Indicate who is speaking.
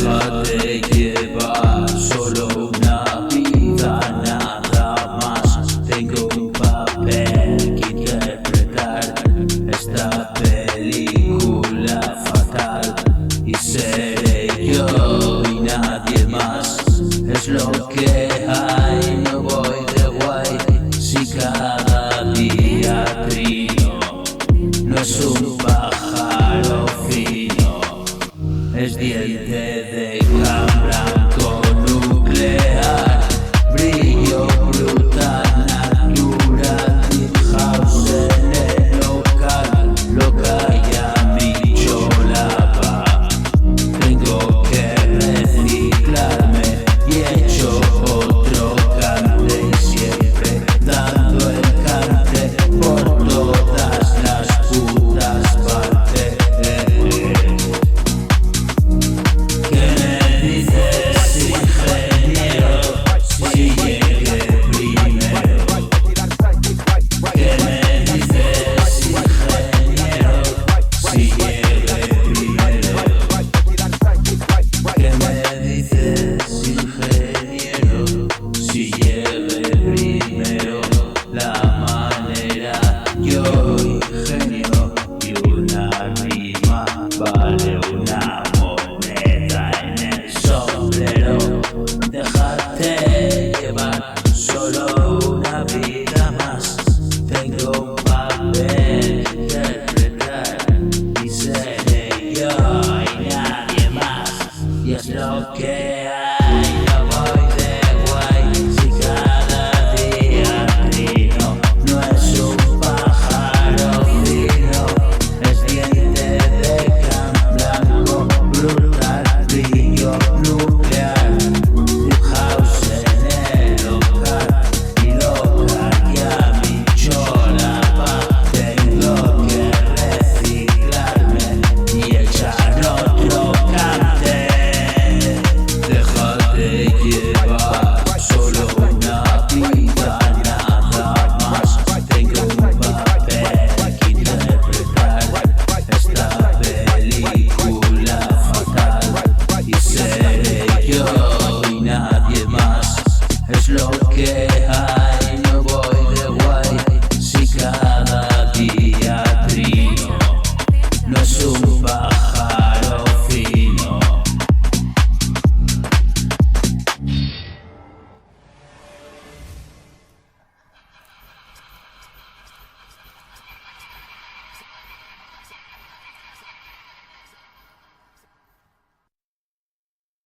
Speaker 1: Déjate llevar, solo una vida, nada más. Tengo un papel que interpretar, esta película fatal, y seré yo y nadie más. Es lo que hay, no voy de guay. Si cada día trino, no es un pájaro fino, es diente de cabra con nuclear, brillo brutal, natural, deep house en el local, loca ya mi cholapa. Tengo que reciclarme y he hecho otro cante, y siempre dando el cante por todas las putas partes. ¿Qué me dices, ingeniero, si llegué primero? ¿Qué me dices, ingeniero, si llegué primero? ¿Qué me dices, ingeniero, si llegué primero? La manera, yo ingenio, y una rima vale una moneda en el sombrero. Déjate llevar, solo una vida más. Tengo un papel que interpretar, y seré yo y nadie más. Y es lo que